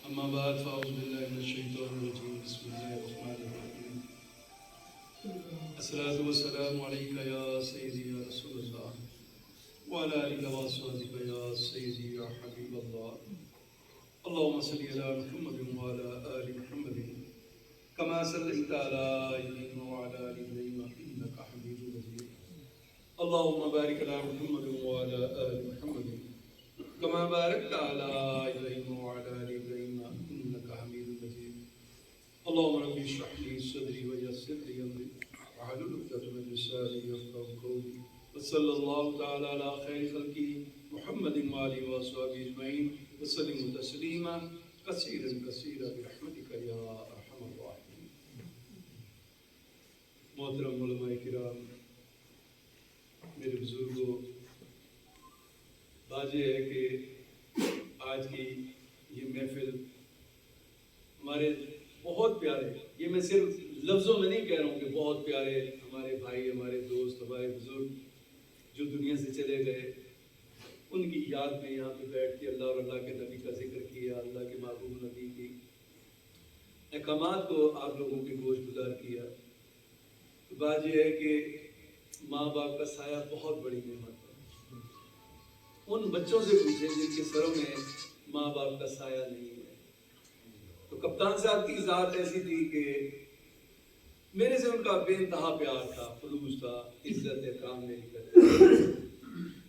أما بعد فأعوذ بالله من الشيطان الرجيم بسم الله الرحمن الرحيم الصلاة والسلام عليك يا سيدي يا رسول الله وعلى آلك وأصحابك يا سيدي يا حبيب الله اللهم صل على محمد وعلى آل محمد كما صليت على إبراهيم وعلى آل إبراهيم إنك حميد مجيد اللهم بارك على محمد وعلى آل محمد كما باركت على إبراهيم وعلى آل إبراهيم إنك حميد مجيد اللهم رب اشرح لي صدري ويسر لي أمري واحلل عقدة من لساني يفقهوا قولي وصلى الله تعالى على خير خلقه محمد وآله وصحبه أجمعين وسلم تسليما كثيرا كثيرا برحمتك يا أرحم الراحمين. محترم علماء کرام، میرے بزرگوں، واضح ہے کہ آج کی یہ محفل ہمارے بہت پیارے، یہ میں صرف لفظوں میں نہیں کہہ رہا ہوں کہ بہت پیارے ہمارے بھائی، ہمارے دوست، ہمارے بزرگ جو دنیا سے چلے گئے، ان کی یاد میں یہاں پہ بیٹھ کے اللہ اور اللہ کے نبی کا ذکر کیا، اللہ کے محبوب نبی کی احکامات کو آپ لوگوں کے گوش گزار کیا. تو بات یہ ہے کہ ماں باپ کا سایہ بہت بڑی نعمت ہے. ان بچوں سے پوچھیں جن کے سروں میں ماں باپ کا سایہ نہیں ہے. تو کپتان صاحب کی ذات ایسی تھی کہ میرے سے ان کا بے انتہا پیار تھا، خلوص تھا، عزت احترام میری کرتے.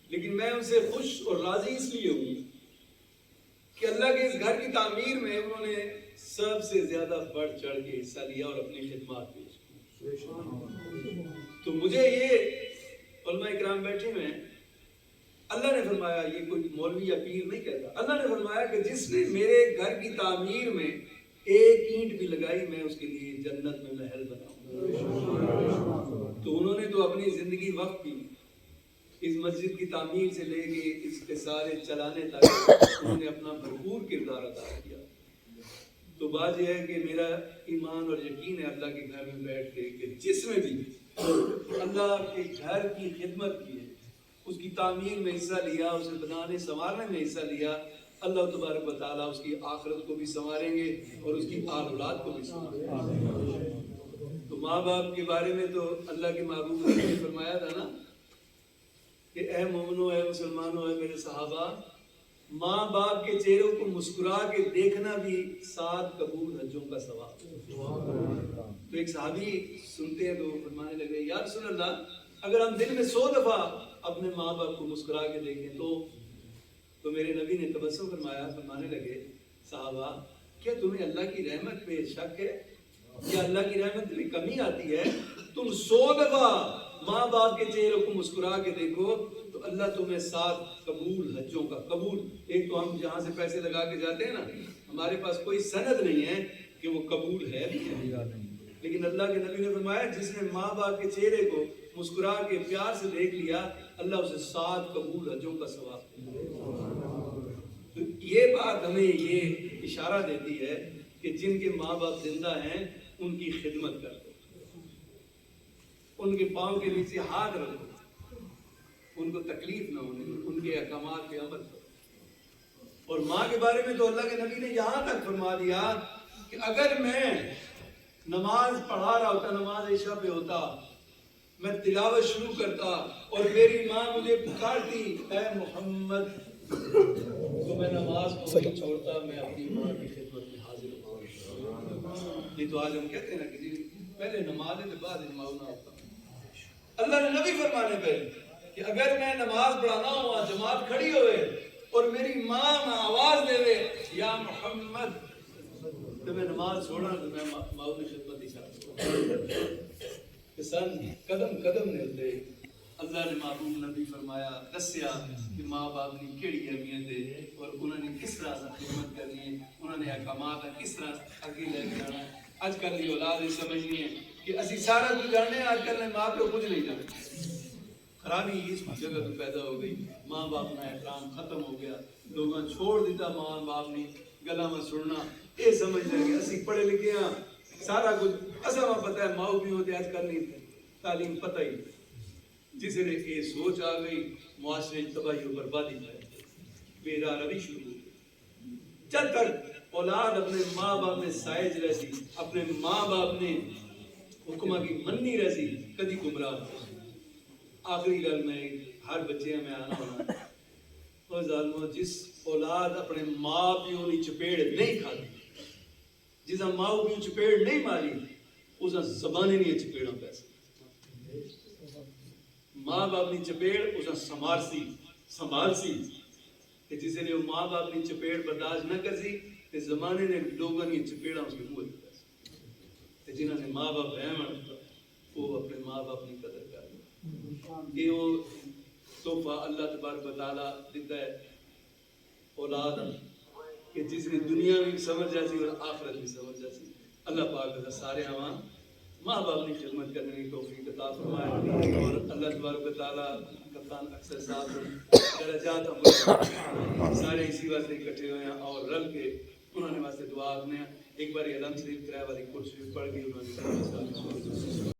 لیکن میں ان سے خوش اور راضی اس لیے ہوں کہ اللہ کے اس گھر کی تعمیر میں انہوں نے سب سے زیادہ بڑھ چڑھ کے حصہ لیا اور اپنی خدمات پیش کی. تو مجھے یہ علماء اکرام بیٹھے ہوئے ہیں، اللہ نے فرمایا، یہ کوئی مولوی یا پیر نہیں کہتا، اللہ نے فرمایا کہ جس نے میرے گھر کی تعمیر میں ایک اینٹ بھی لگائی میں اس کے لیے جنت میں محل بناؤں. تو انہوں نے تو اپنی زندگی وقت کی اس مسجد کی تعمیر سے لے کے اس کے سارے چلانے تک انہوں نے اپنا بھرپور کردار ادا کیا. تو بات یہ ہے کہ میرا ایمان اور یقین ہے اللہ کے گھر میں بیٹھ کے کہ جس میں بھی اللہ کے گھر کی خدمت کی ہے، اس کی تعمیر میں حصہ لیا، اسے بنانے سنوارنے میں حصہ لیا، اللہ تبارک و تعالیٰ اس کی آخرت کو بھی سنواریں گے اور اس کی آل اولاد کو بھی سنواریں گے. تو ماں باپ کے بارے میں تو اللہ کے محبوب نے فرمایا تھا نا کہ اے مومنو، اے مسلمانوں، اے میرے صحابہ، ماں باپ کے چہروں کو مسکرا کے دیکھنا بھی 7 قبول حجوں کا ثواب. تو ایک صحابی سنتے ہیں تو فرمانے لگے، یا رسول اللہ، اگر ہم دن میں 100 دفعہ اپنے ماں باپ کو مسکرا کے دیکھیں تو میرے نبی نے تبسم فرمایا، فرمانے لگے، صحابہ کیا تمہیں اللہ کی رحمت پہ شک ہے یا اللہ کی رحمت میں کمی آتی ہے؟ تم 100 دفعہ ماں باپ کے چہروں کو مسکرا کے دیکھو تو اللہ تمہیں 7 قبول حجوں کا قبول. ایک تو ہم جہاں سے پیسے لگا کے جاتے ہیں نا، ہمارے پاس کوئی سند نہیں ہے کہ وہ قبول ہے بھی ہے، لیکن اللہ کے نبی نے فرمایا جس نے ماں باپ کے چہرے کو مسکرا کے پیار سے دیکھ لیا، اللہ اسے 7 قبول حجوں کا ثواب دے. تو یہ بات ہمیں یہ اشارہ دیتی ہے کہ جن کے ماں باپ زندہ ہیں ان کی خدمت کرو، ان کے پاؤں کے نیچے ہاتھ رکھو، ان کو تکلیف نہ ہونے، ان کے احکامات پہ عمل کرو. اور ماں کے بارے میں تو اللہ کے نبی نے یہاں تک فرما دیا کہ اگر میں نماز پڑھا رہا ہوتا، نماز عشاء پہ ہوتا، میں تلاوت شروع کرتا اور میری ماں مجھے پکارتی اے محمد، تو میں نماز کو نہیں چھوڑتا، میں اپنی ماں کی خدمت میں حاضر ہوتا. یہ تو آج ہم کہتے ہیں نا کہ جی پہلے نماز ہے تو بعد نماز نہ ہوتا. اللہ نے نبی فرمانے پہ کہ اگر میں نماز پڑھانا ہوا، جماعت کھڑی ہوئے اور میری ماں آواز دے وے یا محمد، تو میں نماز چھوڑا تو میں ماں کی خدمت ہی کرتا. سن قدم قدم نے ہوتے اللہ نے محبوب نبی فرمایا، دسیا کہ ماں باپ کی کیڑی اہمیت ہے اور انہوں نے کس طرح سے خدمت کرنی ہے، انہوں نے احکامات کس طرح آگے لے کے آنا ہے. آج کل کی اولاد یہ سمجھنی ہے کہ اسی سارا کچھ جاننے ہیں، آج کل ماں پیو کچھ نہیں جانتے. خرابی اس جگہ تو پیدا ہو گئی، ماں باپ کا احترام ختم ہو گیا، لوگوں چھوڑ دیتا ماں باپ نے گلا میں سننا. یہ سمجھ لیں کہ اسی پڑھے لکھے ہیں، سارا کچھ اصل میں پتہ ہے، ماں بھی ہوتے آج کل نہیں تعلیم پتہ ہی. جس نے یہ سوچ آ گئی، معاشرے تباہی و بربادی ہے، بے راہ روی شروع ہو گئی. جب تک اولاد اپنے ماں باپ نے سائج رہسی اپنے ماں باپ نے حکمہ کی مننی رہسی کدی گمراہ آخری گل میں ہر بچے میں آنا ہونا اور ظالموں جس اولاد اپنے ماں پیو کی چپیڑ نہیں کھاتی جس ماں پیو چپیڑ نہیں ماری اس زبانے نہیں چپیڑا پیسے ماں باپ کی چپیڑ اس سنبھال سی جسے نے ماں باپ کی چپیڑ برداشت نہ کر سی تو زمانے نے لوگوں کی چپیڑا اس کے منہ پیسے جنہوں نے ماں باپ رحم وہ اپنے ماں باپ کی قدر کر یہ وہ تحفہ اللہ تبارک و تعالیٰ دیتا ہے اولاد کہ جس نے دنیا بھی سمجھ جاتی اور آخرت بھی سمجھ جاتی اللہ پاک سارے عوام ماں باپ کی خدمت کرنے کی توفیق عطا فرمائے اور اللہ تبارک و تعالیٰ کپتان اکثر صاحب درجات ہم سارے اسی واسطے اکٹھے ہوئے ہیں اور رل کے انہوں نے واسطے دعا کرنے ہیں ایک بار علم شریف کرائے والی کچھ پڑھ کے انہوں نے